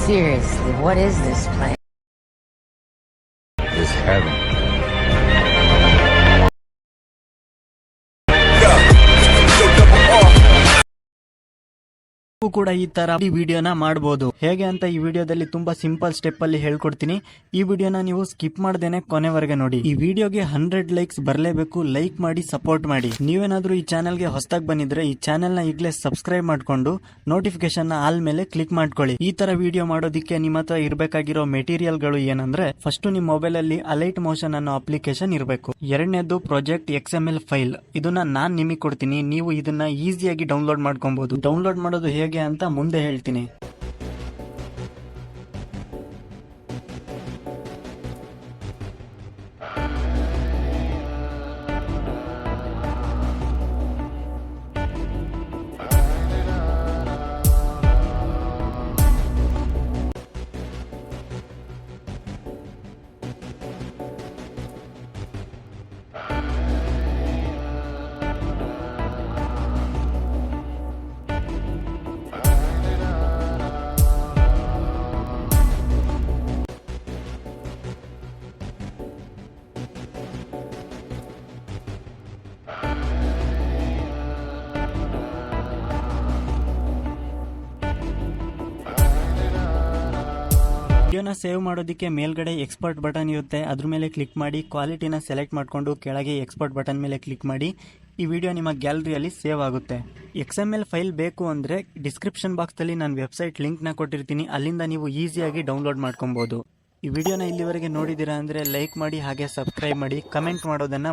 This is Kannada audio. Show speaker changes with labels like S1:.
S1: Seriously, what is this place?
S2: Is heaven.
S3: ಕೂಡ ಈ ತರ ವಿಡಿಯೋನ ಮಾಡಬಹುದು. ಹೇಗೆ ಅಂತ ಈ ವಿಡಿಯೋದಲ್ಲಿ ತುಂಬಾ ಸಿಂಪಲ್ ಸ್ಟೆಪ್ ಅಲ್ಲಿ ಹೇಳ್ಕೊಡ್ತೀನಿ. ಈ ವಿಡಿಯೋನ ನೀವು ಸ್ಕಿಪ್ ಮಾಡದೇನೆ ಕೊನೆವರೆಗೆ ನೋಡಿ. ಈ ವಿಡಿಯೋಗೆ 100 ಲೈಕ್ಸ್ ಬರಲೇಬೇಕು. ಲೈಕ್ ಮಾಡಿ ಸಪೋರ್ಟ್ ಮಾಡಿ. ನೀವೇನಾದ್ರೂ ಈ ಚಾನೆಲ್ಗೆ ಹೊಸದಾಗಿ ಬಂದಿದ್ರೆ ಈ ಚಾನೆಲ್ ನ ಈಗಲೇ ಸಬ್ಸ್ಕ್ರೈಬ್ ಮಾಡ್ಕೊಂಡು ನೋಟಿಫಿಕೇಶನ್ ನ ಆಲ್ ಮೇಲೆ ಕ್ಲಿಕ್ ಮಾಡ್ಕೊಳ್ಳಿ. ಈ ತರ ವಿಡಿಯೋ ಮಾಡೋದಕ್ಕೆ ನಿಮ್ಮ ಹತ್ರ ಇರಬೇಕಾಗಿರೋ ಮೆಟೀರಿಯಲ್ ಗಳು ಏನಂದ್ರೆ, ಫಸ್ಟ್ ನಿಮ್ಮ ಮೊಬೈಲ್ ಅಲ್ಲಿ ಅಲೈಟ್ ಮೋಷನ್ ಅನ್ನೋ ಅಪ್ಲಿಕೇಶನ್ ಇರಬೇಕು. ಎರಡನೇದು ಪ್ರಾಜೆಕ್ಟ್ XML ಫೈಲ್. ಇದನ್ನ ನಾನ್ ನಿಮಗೆ ಕೊಡ್ತೀನಿ. ನೀವು ಇದನ್ನ ಈಸಿಯಾಗಿ ಡೌನ್ಲೋಡ್ ಮಾಡ್ಕೊಬಹುದು. ಡೌನ್ಲೋಡ್ ಮಾಡೋದು ಹೇಗೆ ಅಂತ ಮುಂದೆ ಹೇಳ್ತೀನಿ. ವಿಡಿಯೋನ ಸೇವ್ ಮಾಡೋದಕ್ಕೆ ಮೇಲ್ಗಡೆ ಎಕ್ಸ್ಪೋರ್ಟ್ ಬಟನ್ ಇರುತ್ತೆ. ಅದ್ರ ಮೇಲೆ ಕ್ಲಿಕ್ ಮಾಡಿ ಕ್ವಾಲಿಟಿನ ಸೆಲೆಕ್ಟ್ ಮಾಡಿಕೊಂಡು ಕೆಳಗೆ ಎಕ್ಸ್ಪೋರ್ಟ್ ಬಟನ್ ಮೇಲೆ ಕ್ಲಿಕ್ ಮಾಡಿ. ಈ ವಿಡಿಯೋ ನಿಮ್ಮ ಗ್ಯಾಲರಿಯಲ್ಲಿ ಸೇವ್ ಆಗುತ್ತೆ. XML ಫೈಲ್ ಬೇಕು ಅಂದರೆ ಡಿಸ್ಕ್ರಿಪ್ಷನ್ ಬಾಕ್ಸಲ್ಲಿ ನಾನು ವೆಬ್ಸೈಟ್ ಲಿಂಕ್ನ ಕೊಟ್ಟಿರ್ತೀನಿ. ಅಲ್ಲಿಂದ ನೀವು ಈಸಿಯಾಗಿ ಡೌನ್ಲೋಡ್ ಮಾಡ್ಕೊಬಹುದು. ಈ ವಿಡಿಯೋನ ಇಲ್ಲಿವರೆಗೆ ನೋಡಿದ್ದೀರಾ ಅಂದರೆ ಲೈಕ್ ಮಾಡಿ, ಹಾಗೆ ಸಬ್ಸ್ಕ್ರೈಬ್ ಮಾಡಿ, ಕಮೆಂಟ್ ಮಾಡೋದನ್ನು